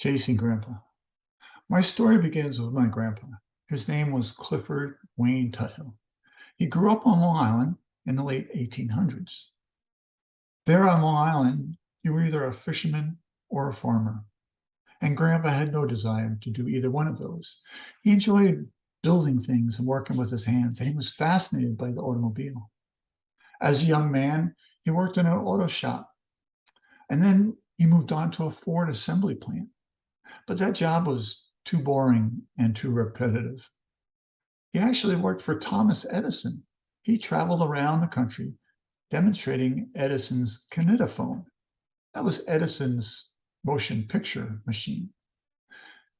Chasing Grandpa. My story begins with my grandpa. His name was Clifford Wayne Tuthill. He grew up on Long Island in the late 1800s. There on Long Island, you were either a fisherman or a farmer, and Grandpa had no desire to do either one of those. He enjoyed building things and working with his hands, and he was fascinated by the automobile. As a young man, he worked in an auto shop, and then he moved on to a Ford assembly plant. But that job was too boring and too repetitive. He actually worked for Thomas Edison. He traveled around the country demonstrating Edison's kinetophone. That was Edison's motion picture machine.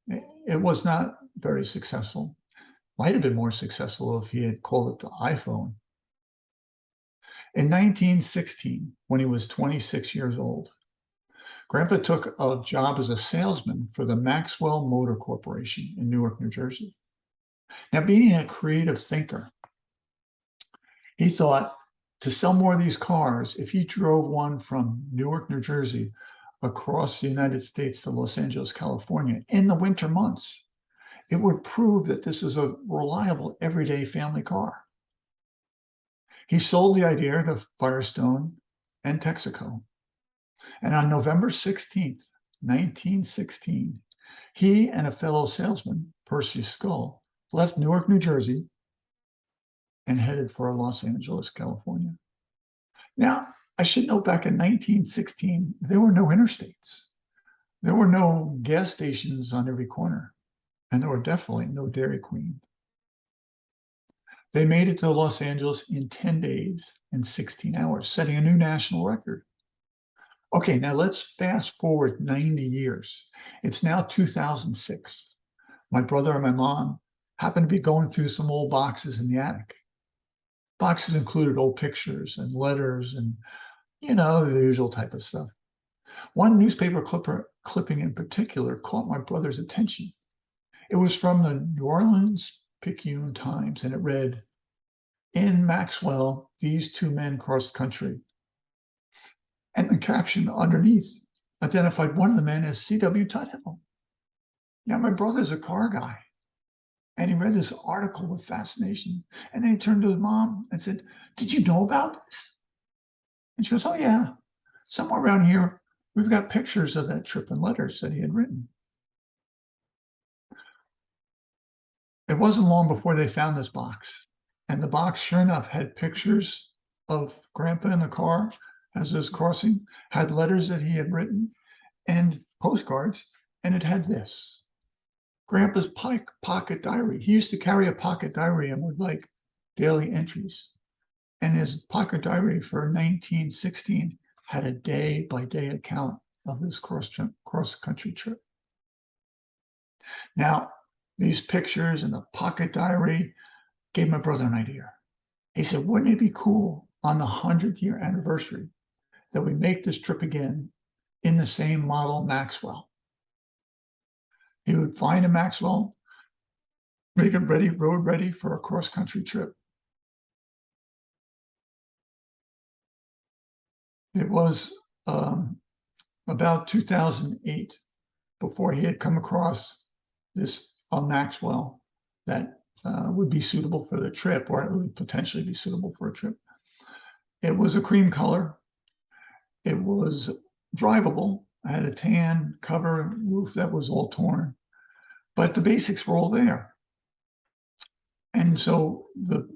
It was not very successful. Might have been more successful if he had called it the iPhone. In 1916, when he was 26 years old, Grandpa took a job as a salesman for the Maxwell Motor Corporation in Newark, New Jersey. Now, being a creative thinker, he thought to sell more of these cars, if he drove one from Newark, New Jersey, across the United States to Los Angeles, California, in the winter months, it would prove that this is a reliable, everyday family car. He sold the idea to Firestone and Texaco. And on November 16th, 1916, he and a fellow salesman, Percy Scull, left Newark, New Jersey, and headed for Los Angeles, California. Now, I should note back in 1916, there were no interstates. There were no gas stations on every corner, and there were definitely no Dairy Queen. They made it to Los Angeles in 10 days and 16 hours, setting a new national record. Okay, now let's fast forward 90 years. It's now 2006. My brother and my mom happened to be going through some old boxes in the attic. Boxes included old pictures and letters and, the usual type of stuff. One newspaper clipping in particular caught my brother's attention. It was from the New Orleans Picayune Times, and it read, "In Maxwell, these two men crossed country." And the caption underneath identified one of the men as C.W. Tuthill. Now, my brother's a car guy, and he read this article with fascination. And then he turned to his mom and said, "Did you know about this?" And she goes, "Oh, yeah. Somewhere around here, we've got pictures of that trip and letters that he had written." It wasn't long before they found this box. And the box, sure enough, had pictures of Grandpa in the car as it was crossing, had letters that he had written, and postcards, and it had this. Grandpa's pocket diary. He used to carry a pocket diary and would like daily entries. And his pocket diary for 1916 had a day-by-day account of this cross-country trip. Now, these pictures and the pocket diary gave my brother an idea. He said, "Wouldn't it be cool on the 100th-year anniversary that we make this trip again in the same model Maxwell?" He would find a Maxwell, make it road ready for a cross-country trip. It was about 2008 before he had come across this Maxwell that would be suitable for the trip, or it would potentially be suitable for a trip. It was a cream color. It was drivable. I had a tan cover roof that was all torn, but the basics were all there. And so the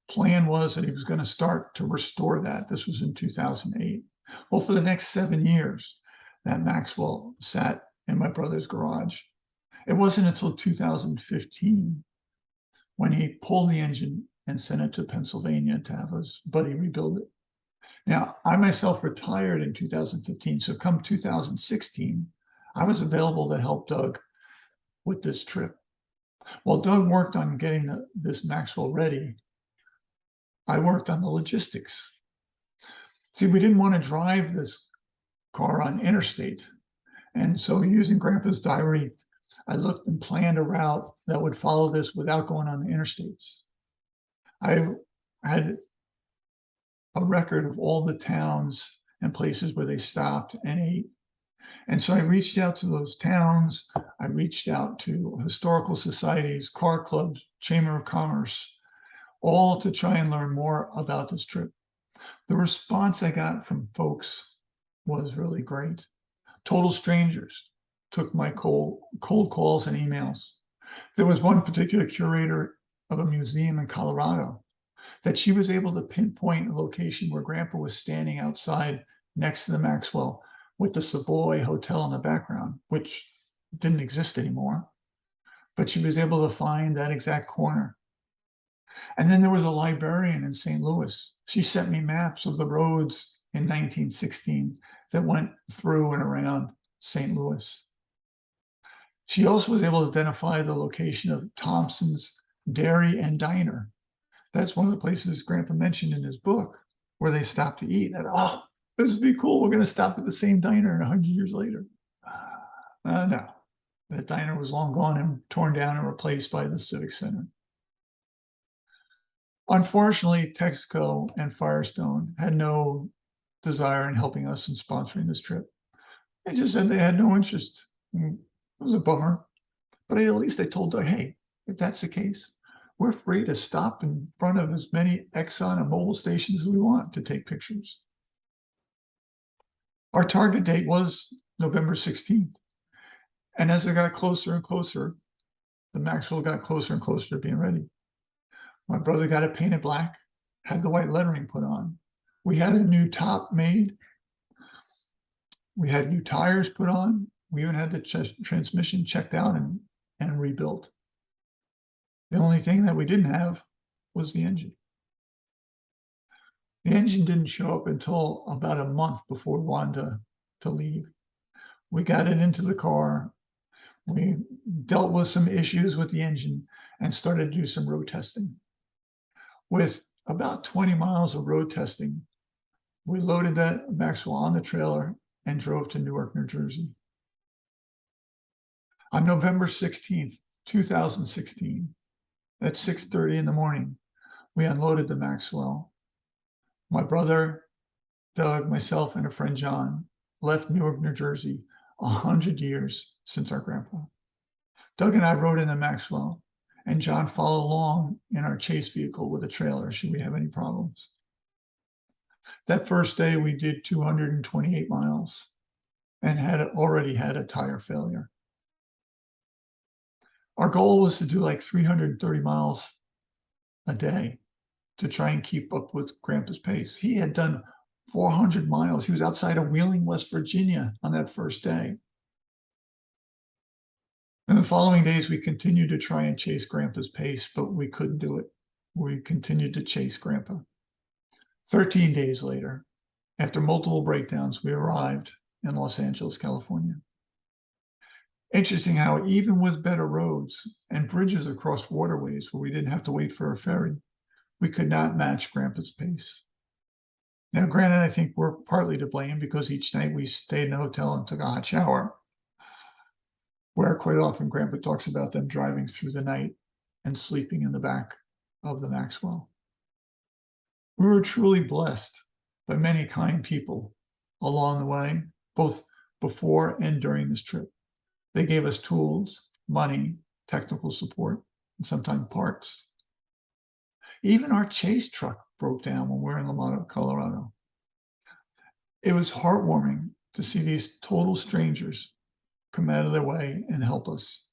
plan was that he was going to start to restore that. This was in 2008. Well, for the next 7 years, that Maxwell sat in my brother's garage. It wasn't until 2015 when he pulled the engine and sent it to Pennsylvania to have his buddy rebuild it. Now, I myself retired in 2015, so come 2016, I was available to help Doug with this trip. While Doug worked on getting this Maxwell ready, I worked on the logistics. See, we didn't want to drive this car on interstate. And so using Grandpa's diary, I looked and planned a route that would follow this without going on the interstates. I had a record of all the towns and places where they stopped and ate And so I reached out to those towns. I reached out to historical societies, car clubs, Chamber of Commerce, all to try and learn more about this trip. The response I got from folks was really great. Total strangers took my cold calls and emails. There was one particular curator of a museum in Colorado that she was able to pinpoint a location where Grandpa was standing outside next to the Maxwell with the Savoy Hotel in the background, which didn't exist anymore. But she was able to find that exact corner. And then there was a librarian in St. Louis. She sent me maps of the roads in 1916 that went through and around St. Louis. She also was able to identify the location of Thompson's Dairy and Diner. That's one of the places Grandpa mentioned in his book where they stopped to eat. And, oh, this would be cool. We're going to stop at the same diner 100 years later. No, that diner was long gone and torn down and replaced by the Civic Center. Unfortunately, Texaco and Firestone had no desire in helping us in sponsoring this trip. They just said they had no interest. It was a bummer, but at least they told her, hey, if that's the case, we're free to stop in front of as many Exxon and Mobil stations as we want to take pictures. Our target date was November 16th. And as it got closer and closer, the Maxwell got closer and closer to being ready. My brother got it painted black, had the white lettering put on. We had a new top made. We had new tires put on. We even had the transmission checked out and rebuilt. The only thing that we didn't have was the engine. The engine didn't show up until about a month before we wanted to leave. We got it into the car. We dealt with some issues with the engine and started to do some road testing. With about 20 miles of road testing, we loaded that Maxwell on the trailer and drove to Newark, New Jersey. On November 16th, 2016, at 6:30 in the morning, we unloaded the Maxwell. My brother, Doug, myself, and a friend, John, left Newark, New Jersey 100 years since our grandpa. Doug and I rode in the Maxwell, and John followed along in our chase vehicle with a trailer should we have any problems. That first day, we did 228 miles and already had a tire failure. Our goal was to do like 330 miles a day to try and keep up with Grandpa's pace. He had done 400 miles. He was outside of Wheeling, West Virginia on that first day. In the following days, we continued to try and chase Grandpa's pace, but we couldn't do it. We continued to chase Grandpa. 13 days later, after multiple breakdowns, we arrived in Los Angeles, California. Interesting how even with better roads and bridges across waterways where we didn't have to wait for a ferry, we could not match Grandpa's pace. Now, granted, I think we're partly to blame because each night we stayed in a hotel and took a hot shower, where quite often Grandpa talks about them driving through the night and sleeping in the back of the Maxwell. We were truly blessed by many kind people along the way, both before and during this trip. They gave us tools, money, technical support, and sometimes parts. Even our chase truck broke down when we were in Lamont, Colorado. It was heartwarming to see these total strangers come out of their way and help us.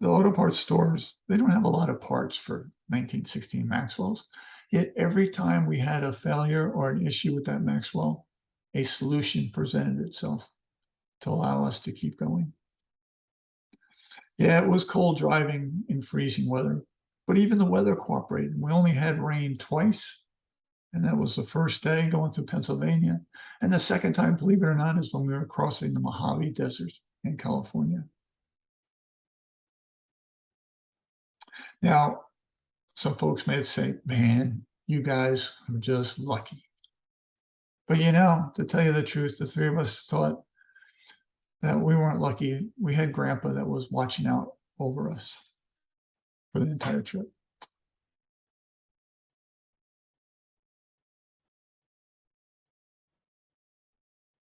The auto parts stores, they don't have a lot of parts for 1916 Maxwells, yet every time we had a failure or an issue with that Maxwell, a solution presented itself to allow us to keep going. Yeah, it was cold driving in freezing weather, but even the weather cooperated. We only had rain twice, and that was the first day going through Pennsylvania. And the second time, believe it or not, is when we were crossing the Mojave Desert in California. Now, some folks may say, man, you guys are just lucky. But to tell you the truth, the three of us thought that we weren't lucky. We had Grandpa that was watching out over us for the entire trip.